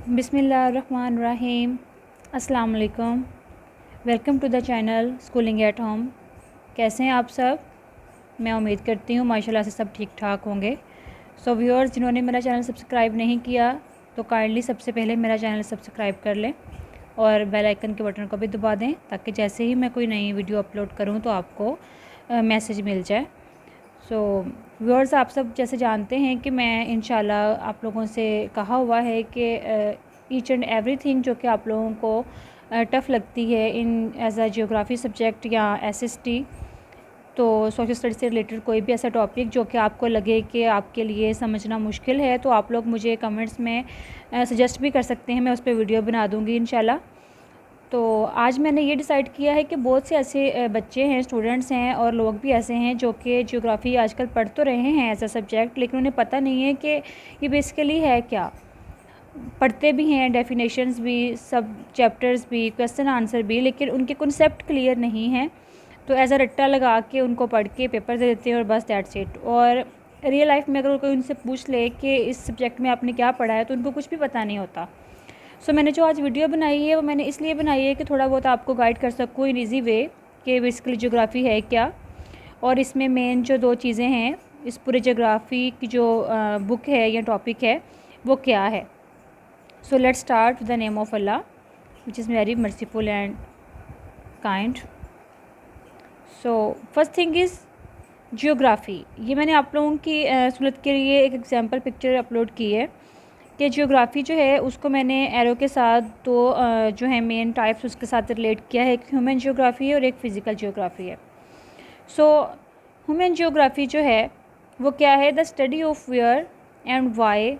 बिस्मिल्लाहिर्रहमानिर्रहीम। अस्सलाम वालेकुम। Welcome to the channel schooling at home. कैसे हैं आप सब? मैं उम्मीद करती हूँ माशाल्लाह से सब ठीक ठाक होंगे। सो व्यूअर्स, जिन्होंने मेरा चैनल सब्सक्राइब नहीं किया तो काइंडली सबसे पहले मेरा चैनल सब्सक्राइब कर लें और बेल आइकन के बटन को भी दबा दें ताकि जैसे ही मैं कोई नई वीडियो अपलोड करूँ तो आपको मैसेज मिल जाए। सो व्यूअर्स, आप सब जैसे जानते हैं कि मैं इंशाल्लाह आप लोगों से कहा हुआ है कि ईच एंड एवरीथिंग जो कि आप लोगों को टफ़ लगती है इन एज अ जियोग्राफी सब्जेक्ट या एसएसटी, तो सोशल स्टडीज़ से रिलेटेड कोई भी ऐसा टॉपिक जो कि आपको लगे कि आपके लिए समझना मुश्किल है, तो आप लोग मुझे कमेंट्स में सजेस्ट भी कर सकते हैं। मैं उस पर वीडियो बना दूँगी इंशाल्लाह। तो आज मैंने ये डिसाइड किया है कि बहुत से ऐसे बच्चे हैं, स्टूडेंट्स हैं और लोग भी ऐसे हैं जो कि ज्योग्राफ़ी आजकल पढ़ तो रहे हैं एज अ सब्जेक्ट, लेकिन उन्हें पता नहीं है कि ये बेसिकली है क्या। पढ़ते भी हैं, डेफिनेशंस भी, सब चैप्टर्स भी, क्वेश्चन आंसर भी, लेकिन उनके कॉन्सेप्ट क्लियर नहीं हैं। तो एज अ रट्टा लगा के उनको पढ़ के पेपर दे देते हैं और बस दैट्स इट। और रियल लाइफ में अगर कोई उनसे पूछ ले कि इस सब्जेक्ट में आपने क्या पढ़ा है तो उनको कुछ भी पता नहीं होता। सो मैंने जो आज वीडियो बनाई है वो मैंने इसलिए बनाई है कि थोड़ा बहुत आपको गाइड कर सकूँ इन ईज़ी वे कि बेसिकली ज्योग्राफ़ी है क्या, और इसमें मेन जो दो चीज़ें हैं इस पूरे ज्योग्राफ़ी की जो बुक है या टॉपिक है वो क्या है। So let's start with the name of Allah which is very merciful and kind. So first thing is geography. ये मैंने आप लोगों की सहूलत के लिए एक एग्जांपल पिक्चर अपलोड की है कि जियोग्राफ़ी जो है उसको मैंने एरो के साथ दो जो है मेन टाइप्स उसके साथ रिलेट किया है। एक ह्यूमन जियोग्राफ़ी है और एक फ़िज़िकल जियोग्राफ़ी है। सो ह्यूमन जियोग्राफ़ी जो है वो क्या है? The study of where and why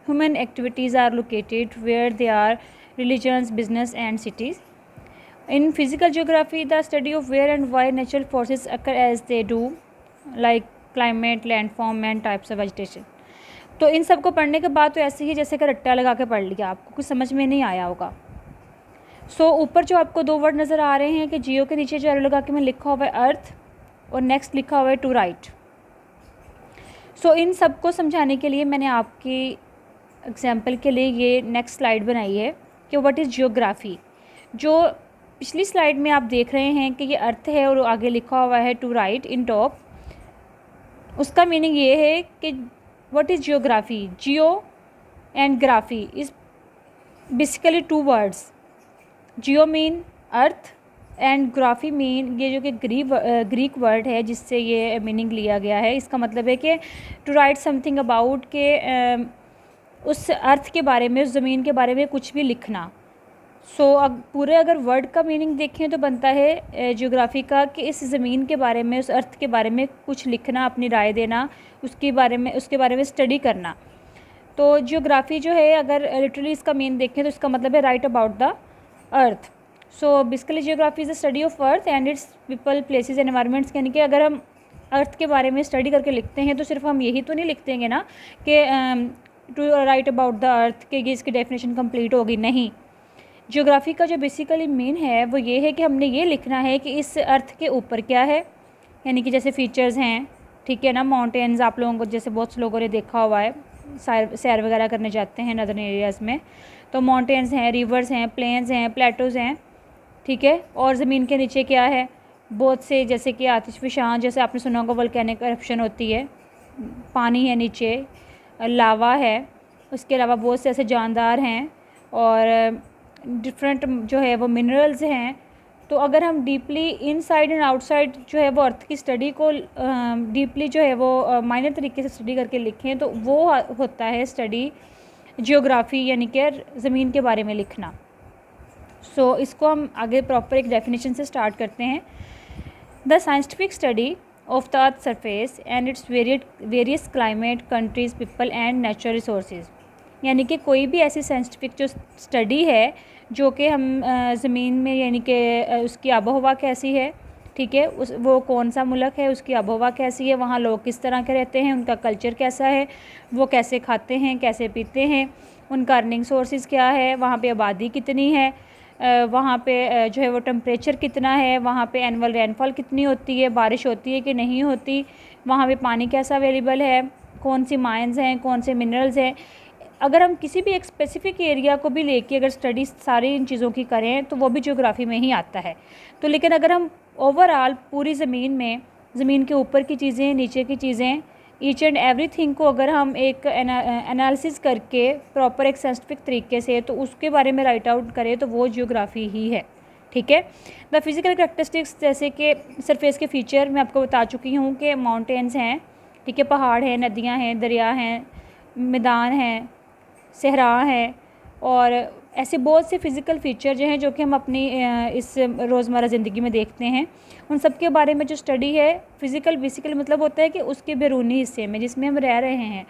human activities are located, where they are religions, business and cities. In physical geography, the study of where and why natural forces occur as they do, like climate, landform and types of vegetation. तो इन सब को पढ़ने के बाद तो ऐसे ही जैसे कि रट्टा लगा के पढ़ लिया, आपको कुछ समझ में नहीं आया होगा। सो ऊपर जो आपको दो वर्ड नज़र आ रहे हैं कि जियो के नीचे जो एरो लगा के मैं लिखा हुआ है अर्थ और नेक्स्ट लिखा हुआ है टू राइट। सो इन सब को समझाने के लिए मैंने आपकी एग्जाम्पल के लिए ये नेक्स्ट स्लाइड बनाई है कि व्हाट इज़ जियोग्राफ़ी। जो पिछली स्लाइड में आप देख रहे हैं कि ये अर्थ है और आगे लिखा हुआ है टू राइट इन टॉप, उसका मीनिंग ये है कि what is geography. Geo and graphy is basically two words. Geo mean earth and graphy mean ये जो कि ग्रीक वर्ड है जिससे ये मीनिंग लिया गया है। इसका मतलब है कि टू राइट समथिंग अबाउट के उस अर्थ के बारे में, उस ज़मीन के बारे में कुछ भी लिखना। सो अब पूरे अगर वर्ड का मीनिंग देखें तो बनता है जियोग्राफी का कि इस ज़मीन के बारे में, उस अर्थ के बारे में कुछ लिखना, अपनी राय देना, उसके बारे में स्टडी करना। तो जियोग्राफी जो है अगर लिटरली इसका मीन देखें तो इसका मतलब है right about the earth. So basically geography is the study of earth and it's people, places and environments. यानी कि अगर हम अर्थ के बारे में स्टडी करके लिखते हैं तो सिर्फ हम यही तो नहीं लिख देंगे ना कि to write about the earth कि ये इसकी डेफिनेशन कंप्लीट होगी, नहीं। जियोग्राफी का जो बेसिकली मीन है वो ये है कि हमने ये लिखना है कि इस अर्थ के ऊपर क्या है, यानी कि जैसे फीचर्स हैं, ठीक है ना। माउंटेन्स आप लोगों को जैसे बहुत से लोगों ने देखा हुआ है, सैर वगैरह करने जाते हैं नदर्न एरियाज़ में, तो माउंटेन्स हैं, रिवर्स हैं, प्लेन्स हैं, प्लेटोज़ हैं, ठीक है। और ज़मीन के नीचे क्या है? बहुत से जैसे कि आतिशफ़शां, जैसे आपने सुना होगा वोल्केनिक एरप्शन होती है, पानी है नीचे, लावा है, उसके अलावा बहुत से ऐसे जानदार हैं और डिफरेंट जो है वो मिनरल्स हैं। तो अगर हम डीपली इनसाइड एंड आउटसाइड जो है वो अर्थ की स्टडी को डीपली जो है वो माइनर तरीके से स्टडी करके लिखें तो वो होता है स्टडी जियोग्राफी, यानी कि ज़मीन के बारे में लिखना। सो इसको हम आगे प्रॉपर एक डेफिनेशन से स्टार्ट करते हैं। The scientific study of the earth's surface and its various climate, countries, people and natural resources। यानी कि कोई भी ऐसी साइंटिफिक जो स्टडी है जो कि हम ज़मीन में, यानी कि उसकी आबोहवा कैसी है, ठीक है, वो कौन सा मुल्क है, उसकी आबोहवा कैसी है, वहाँ लोग किस तरह के रहते हैं, उनका कल्चर कैसा है, वो कैसे खाते हैं, कैसे पीते हैं, उनका अर्निंग सोर्सेज क्या है, वहाँ पे आबादी कितनी है, वहाँ पे जो है वो टेम्परेचर कितना है, वहाँ पे एनुअल रेनफॉल कितनी होती है, बारिश होती है कि नहीं होती, वहाँ पे पानी कैसा अवेलेबल है, कौन सी माइंस हैं, कौन से मिनरल्स हैं। अगर हम किसी भी एक स्पेसिफ़िक एरिया को भी लेके अगर स्टडी सारी इन चीज़ों की करें तो वो भी ज्योग्राफी में ही आता है। तो लेकिन अगर हम ओवरऑल पूरी ज़मीन के ऊपर की चीज़ें, नीचे की चीज़ें, ईच एंड एवरीथिंग को अगर हम एक एनालिसिस करके प्रॉपर एक साइंटिफिक तरीके से तो उसके बारे में राइट आउट करें तो वो ज्योग्राफी ही है। ठीक है। द फिज़िकल करैक्टरिस्टिक्स जैसे कि सरफेस के फीचर मैं आपको बता चुकी हूँ कि माउंटेन्स हैं, ठीक है, पहाड़ हैं, नदियाँ हैं, दरिया हैं, मैदान हैं, सहरा हैं, और ऐसे बहुत से फ़िज़िकल फ़ीचर जो हैं जो कि हम अपनी इस रोज़मर्रा ज़िंदगी में देखते हैं, उन सब के बारे में जो स्टडी है फ़िज़िकल बेसिकली मतलब होता है कि उसके बैरूनी हिस्से में जिसमें हम रह रहे हैं,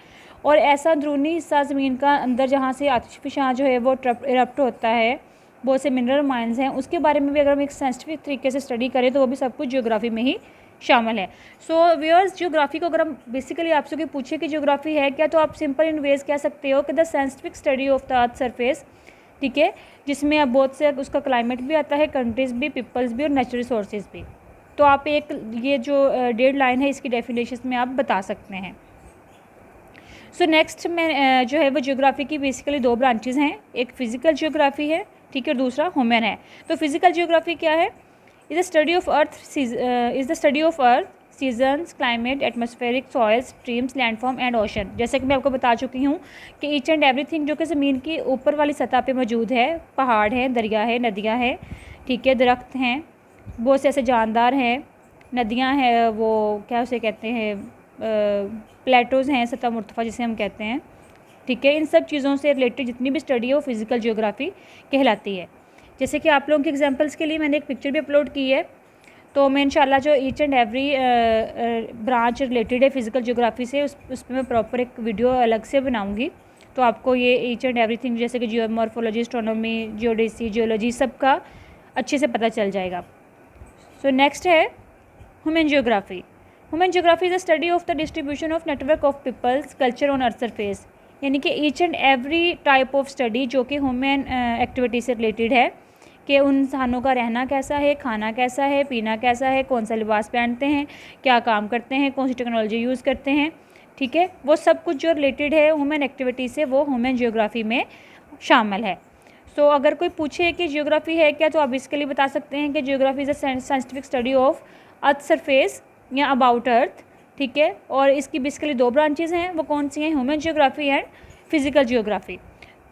और ऐसा अंदरूनी हिस्सा ज़मीन का अंदर जहाँ से आतिशफ़शां जो है वो इरप्ट होता है, बहुत से मिनरल माइंस हैं, उसके बारे में भी अगर हम एक साइंटिफिक तरीके से स्टडी करें तो वो भी सब कुछ ज्योग्राफी में ही शामिल है। सो व्यूअर्स, ज्योग्राफी को अगर हम बेसिकली आपसे कोई पूछे कि ज्योग्राफी है क्या, तो आप सिंपल इन वेज कह सकते हो कि the scientific study of the earth surface, ठीक है, जिसमें अब बहुत से उसका क्लाइमेट भी आता है, कंट्रीज़ भी, पीपल्स भी और नेचुरल रिसोर्सेज भी। तो आप एक ये जो डेढ़ लाइन है इसकी डेफिनेशन में आप बता सकते हैं। सो नेक्स्ट में जो है वो ज्योग्राफी की बेसिकली दो ब्रांचेज़ हैं, एक फ़िज़िकल ज्योग्राफी है, ठीक है, और दूसरा ह्यूमन है। तो फिज़िकल ज्योग्राफी क्या है? Is the study of earth seasons, climate, atmospheric, soils, streams, landform and ocean. जैसे कि मैं आपको बता चुकी हूँ कि ईच एंड एवरीथिंग जो कि ज़मीन की ऊपर वाली सतह पे मौजूद है, पहाड़ हैं, दरिया है, नदियाँ हैं, ठीक है, दरख्त हैं, बहुत से ऐसे जानदार हैं, नदियाँ हैं, वो क्या उसे कहते हैं, प्लेटोज़ हैं, सतह मुर्तफ़ा जिसे हम कहते हैं, ठीक है। इन सब चीज़ों से रिलेटेड जितनी भी स्टडी है वो फिज़िकल ज्योग्राफी कहलाती है। जैसे कि आप लोगों के एग्जांपल्स के लिए मैंने एक पिक्चर भी अपलोड की है, तो मैं इंशाल्लाह जो each and every branch related है फिज़िकल ज्योग्राफी से उस पर मैं प्रॉपर एक वीडियो अलग से बनाऊंगी, तो आपको ये ईच एंड एवरीथिंग जैसे कि जियोमॉर्फोलॉजी, एस्ट्रोनॉमी, जियोडेसी, जियोलॉजी सब का अच्छे से पता चल जाएगा। सो नेक्स्ट है human geography. Human geography is the study of the distribution of network of people's culture on earth surface, यानी कि each and every type of study जो कि ह्यूमन एक्टिविटी से रिलेटेड है कि उन इंसानों का रहना कैसा है, खाना कैसा है, पीना कैसा है, कौन सा लिबास पहनते हैं, क्या काम करते हैं, कौन सी टेक्नोलॉजी यूज़ करते हैं, ठीक है, वो सब कुछ जो रिलेटेड है ह्यूमन एक्टिविटी से वो ह्यूमन ज्योग्राफी में शामिल है। सो अगर कोई पूछे कि ज्योग्राफी है क्या, तो आप इसके लिए बता सकते हैं कि geography is a scientific study of earth surface या अबाउट अर्थ, ठीक है, और इसकी बेसिकली दो ब्रांचेज़ हैं, वो कौन सी हैं, human geography and physical geography.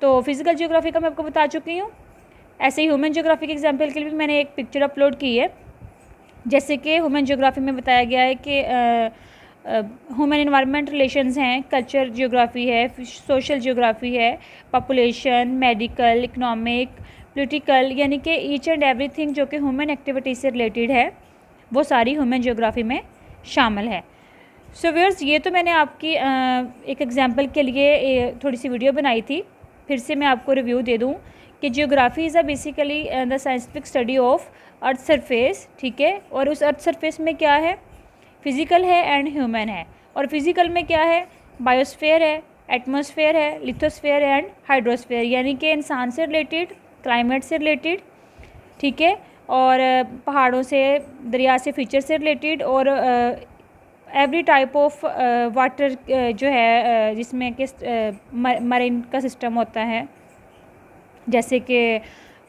तो फिज़िकल ज्योग्राफी का मैं आपको बता चुकी हूँ। ऐसे ही ह्यूमन ज्योग्राफी के एग्जांपल के लिए भी मैंने एक पिक्चर अपलोड की है, जैसे कि ह्यूमन ज्योग्राफी में बताया गया है कि ह्यूमन एनवायरनमेंट रिलेशंस हैं, कल्चर ज्योग्राफी है, सोशल ज्योग्राफी है, पॉपुलेशन, मेडिकल, इकोनॉमिक, पॉलिटिकल, यानी कि ईच एंड एवरीथिंग जो कि ह्यूमन एक्टिविटी से रिलेटेड है वो सारी ह्यूमन ज्योग्राफी में शामिल है। सो व्यूअर्स, ये तो मैंने आपकी एक एग्जांपल के लिए थोड़ी सी वीडियो बनाई थी, फिर से मैं आपको रिव्यू दे दूँ कि geography is a basically the scientific study of earth surface, ठीक है, और उस अर्थ सरफेस में क्या है, फिज़िकल है एंड ह्यूमन है, और फिज़िकल में क्या है, बायोस्फीयर है, एटमॉस्फेयर है, लिथोस्फीयर एंड हाइड्रोस्फीयर, यानी कि इंसान से रिलेटेड, क्लाइमेट से रिलेटेड, ठीक है, और पहाड़ों से, दरिया से, फीचर से रिलेटेड, और एवरी टाइप ऑफ वाटर जो है जिसमें कि मरीन का सिस्टम होता है, जैसे कि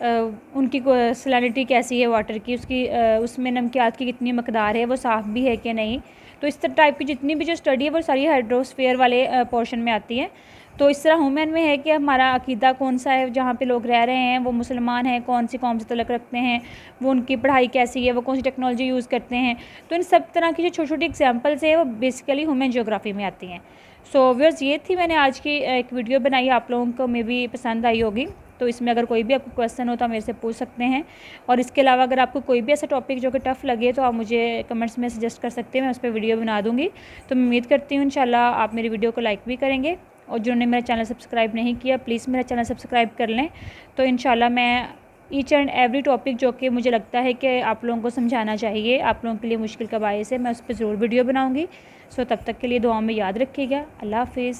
उनकी सैलिनिटी कैसी है वाटर की, उसकी उसमें नमकियात की कितनी मकदार है, वो साफ़ भी है कि नहीं। तो इस टाइप की जितनी भी जो स्टडी है वो सारी हाइड्रोस्फीयर वाले पोर्शन में आती है। तो इस तरह ह्यूमन में है कि हमारा अकीदा कौन सा है, जहाँ पे लोग रह रहे हैं वो मुसलमान हैं, कौन सी कौम से तल्लुक़ रखते हैं, वो उनकी पढ़ाई कैसी है, वो कौन सी टेक्नोलॉजी यूज़ करते हैं। तो इन सब तरह की जो छोटी छोटी एग्जांपल्स है वो बेसिकली ह्यूमन ज्योग्राफी में आती हैं। सो व्यूअर्स, ये थी मैंने आज की एक वीडियो बनाई, आप लोगों को मे भी पसंद आई होगी। तो इसमें अगर कोई भी आपको क्वेश्चन हो तो आप मेरे से पूछ सकते हैं, और इसके अलावा अगर आपको कोई भी ऐसा टॉपिक जो कि टफ़ लगे तो आप मुझे कमेंट्स में सजेस्ट कर सकते हैं, मैं उस पर वीडियो बना दूँगी। तो मैं उम्मीद करती हूँ इंशाल्लाह आप मेरी वीडियो को लाइक भी करेंगे, और जिन्होंने मेरा चैनल सब्सक्राइब नहीं किया प्लीज़ मेरा चैनल सब्सक्राइब कर लें। तो इंशाल्लाह मैं ईच एंड एवरी टॉपिक जो कि मुझे लगता है कि आप लोगों को समझाना चाहिए, आप लोगों के लिए मुश्किल का बायस है, मैं उस पर ज़रूर वीडियो बनाऊँगी। सो तब तक के लिए दुआ में याद रखिएगा। अल्लाह हाफ़िज़।